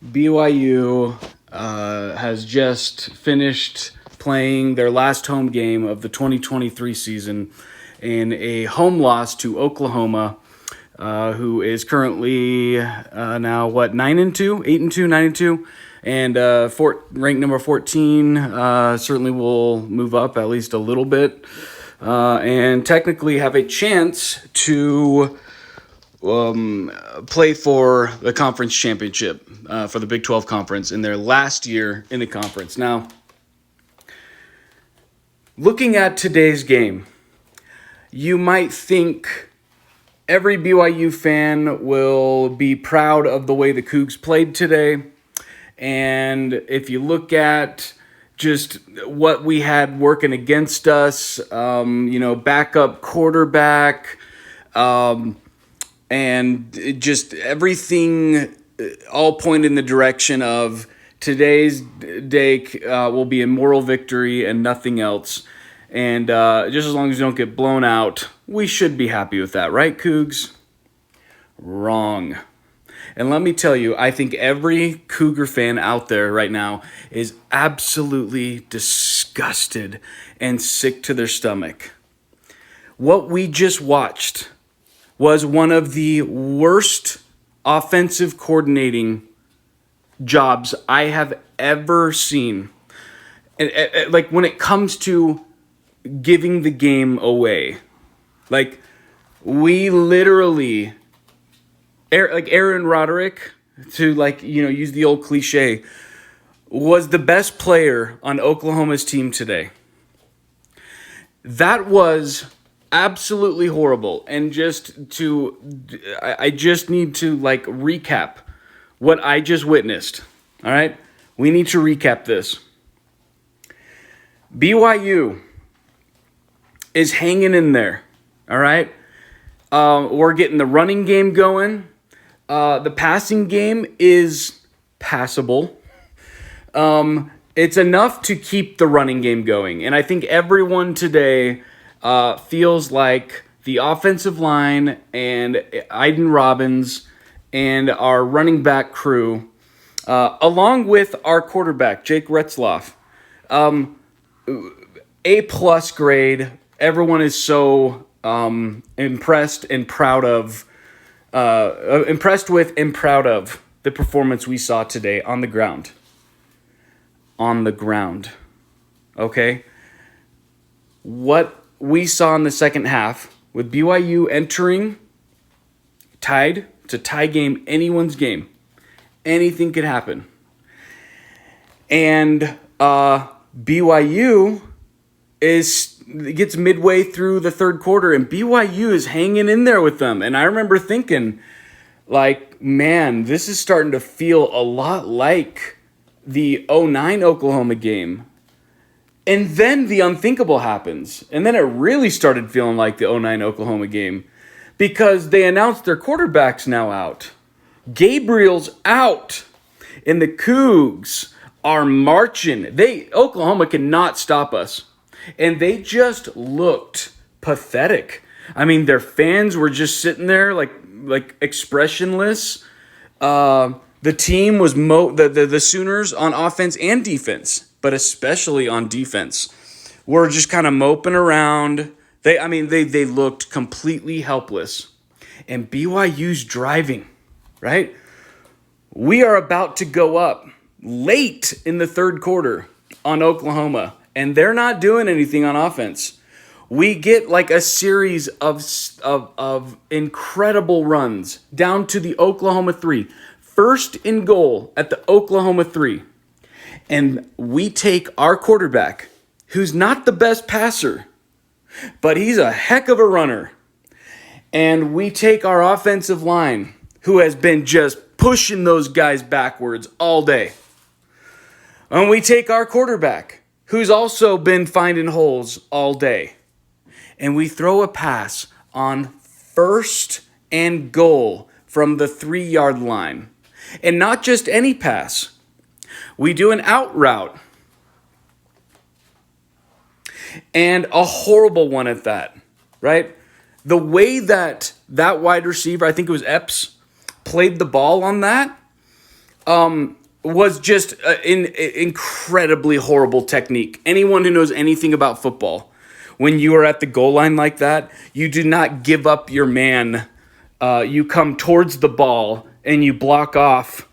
BYU has just finished playing their last home game of the 2023 season in a home loss to Oklahoma, who is currently now 9-2, 8-2, 9-2, and ranked number 14. Certainly will move up at least a little bit, and technically have a chance to play for the conference championship for the Big 12 Conference in their last year in the conference. Now, looking at today's game, you might think every BYU fan will be proud of the way the Cougs played today. And if you look at just what we had working against us, backup quarterback, and just everything all point in the direction of today's day will be a moral victory and nothing else. And just as long as you don't get blown out, we should be happy with that, right, Cougs? Wrong. And let me tell you, I think every Cougar fan out there right now is absolutely disgusted and sick to their stomach. What we just watched was one of the worst offensive coordinating jobs I have ever seen. And like when it comes to giving the game away, like we literally, like Aaron Roderick, to use the old cliche, was the best player on Oklahoma's team today. That was absolutely horrible. And I just need to recap what I just witnessed. All right, we need to recap this. BYU is hanging in there. All right, we're getting the running game going. The passing game is passable. It's enough to keep the running game going. And I think everyone today feels like the offensive line and Aiden Robbins and our running back crew, along with our quarterback, Jake Retzloff, A+ grade. Everyone is so impressed and proud of, impressed with and proud of the performance we saw today on the ground. On the ground. Okay? What we saw in the second half with BYU entering tied to tie game, anyone's game. Anything could happen. And BYU gets midway through the third quarter, and BYU is hanging in there with them. And I remember thinking, man, this is starting to feel a lot like the 2009 Oklahoma game. And then the unthinkable happens. And then it really started feeling like the 2009 Oklahoma game, because they announced their quarterback's now out. Gabriel's out. And the Cougs are marching. Oklahoma cannot stop us. And they just looked pathetic. I mean, their fans were just sitting there like expressionless. The team was the Sooners on offense and defense, but especially on defense, were just kind of moping around. They looked completely helpless. And BYU's driving, right? We are about to go up late in the third quarter on Oklahoma, and they're not doing anything on offense. We get a series of incredible runs down to the Oklahoma 3. First and goal at the Oklahoma 3. And we take our quarterback, who's not the best passer, but he's a heck of a runner. And we take our offensive line, who has been just pushing those guys backwards all day. And we take our quarterback, who's also been finding holes all day. And we throw a pass on first and goal from the 3-yard line. And not just any pass. We do an out route. And a horrible one at that, right? The way that wide receiver, I think it was Epps, played the ball on that was just an incredibly horrible technique. Anyone who knows anything about football, when you are at the goal line like that, you do not give up your man. You come towards the ball and you block off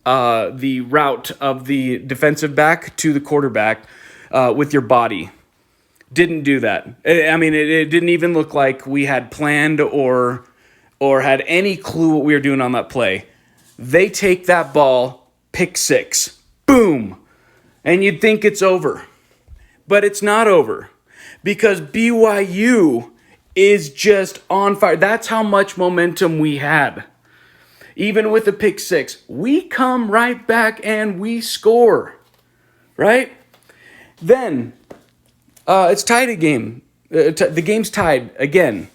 the route of the defensive back to the quarterback with your body. Didn't do that. I mean, it didn't even look like we had planned or had any clue what we were doing on that play. They take that ball, pick six, boom, and you'd think it's over. But it's not over because BYU is just on fire. That's how much momentum we had. Even with the pick six, we come right back and we score, right? Then it's tied a game. The game's tied again.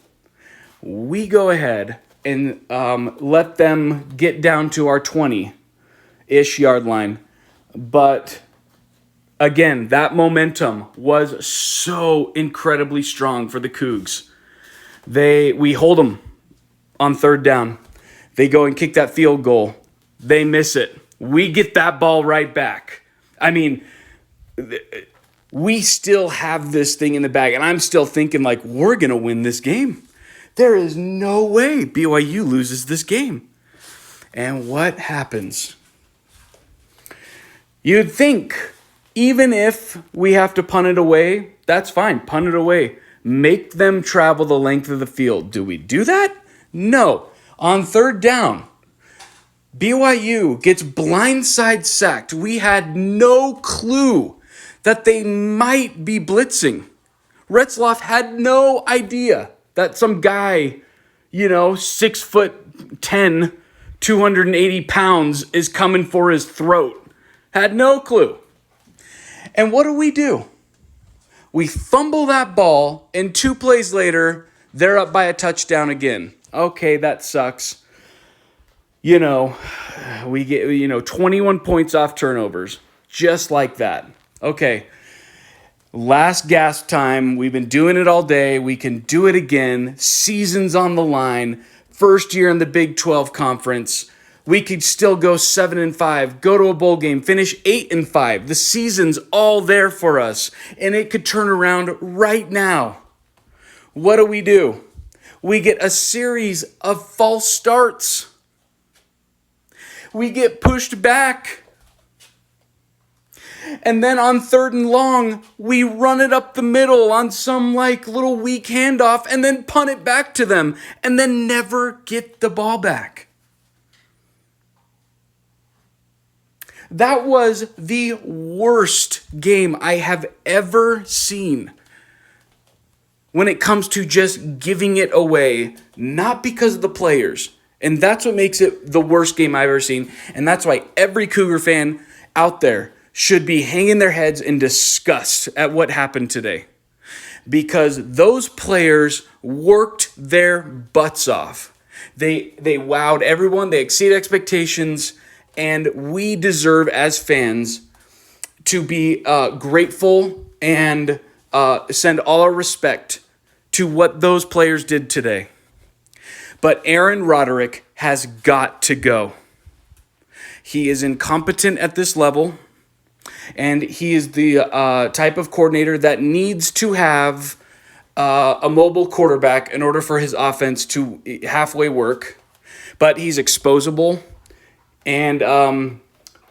We go ahead and let them get down to our 20-ish yard line. But again, that momentum was so incredibly strong for the Cougs. We hold them on third down. They go and kick that field goal. They miss it. We get that ball right back. I mean, we still have this thing in the bag, and I'm still thinking, like, we're going to win this game. There is no way BYU loses this game. And what happens? You'd think, even if we have to punt it away, that's fine. Punt it away. Make them travel the length of the field. Do we do that? No. On third down, BYU gets blindside sacked. We had no clue that they might be blitzing. Retzloff had no idea that some guy, 6'10", 280 pounds is coming for his throat. Had no clue. And what do? We fumble that ball, and 2 plays later, they're up by a touchdown again. Okay, that sucks. We get, 21 points off turnovers. Just like that. Okay, last gasp time. We've been doing it all day. We can do it again. Season's on the line. First year in the Big 12 conference. We could still go 7-5, go to a bowl game, finish 8-5. The season's all there for us, and it could turn around right now. What do? We get a series of false starts. We get pushed back. And then on third and long, we run it up the middle on some little weak handoff and then punt it back to them and then never get the ball back. That was the worst game I have ever seen when it comes to just giving it away, not because of the players. And that's what makes it the worst game I've ever seen. And that's why every Cougar fan out there should be hanging their heads in disgust at what happened today. Because those players worked their butts off. They wowed everyone. They exceeded expectations. And we deserve, as fans, to be grateful and send all our respect to what those players did today. But Aaron Roderick has got to go. He is incompetent at this level, and he is the type of coordinator that needs to have a mobile quarterback in order for his offense to halfway work. But he's exposable, and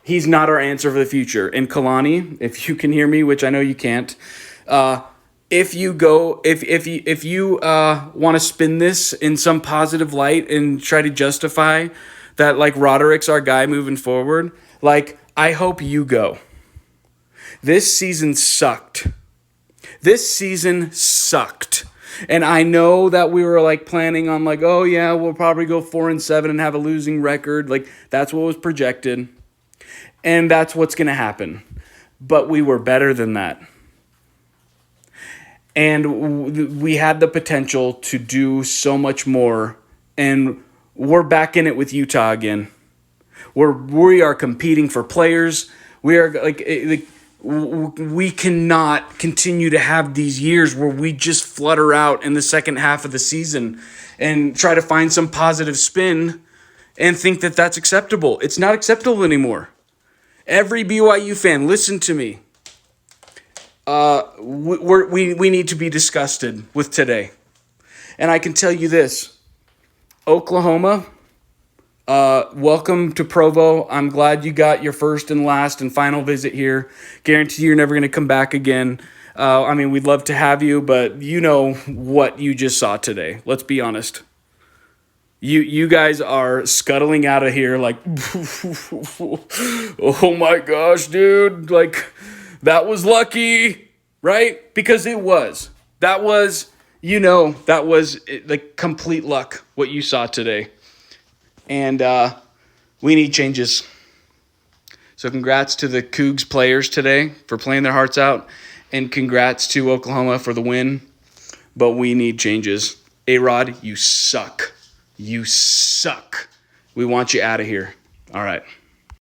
he's not our answer for the future. And Kalani, if you can hear me, which I know you can't, if you want to spin this in some positive light and try to justify that, Roderick's our guy moving forward, I hope you go. This season sucked. And I know that we were planning on oh yeah, we'll probably go 4-7 and have a losing record. That's what was projected. And that's what's going to happen. But we were better than that. And we had the potential to do so much more. And we're back in it with Utah again. We are competing for players. We are we cannot continue to have these years where we just flutter out in the second half of the season and try to find some positive spin and think that that's acceptable. It's not acceptable anymore. Every BYU fan, listen to me. We need to be disgusted with today. And I can tell you this, Oklahoma, welcome to Provo. I'm glad you got your first and last and final visit here. Guarantee you're never going to come back again. We'd love to have you, but you know what you just saw today. Let's be honest. You guys are scuttling out of here like, oh my gosh, dude. Like, that was lucky, right? Because it was. That was like complete luck, what you saw today. And we need changes. So congrats to the Cougs players today for playing their hearts out. And congrats to Oklahoma for the win. But we need changes. A-Rod, you suck. You suck. We want you out of here. All right.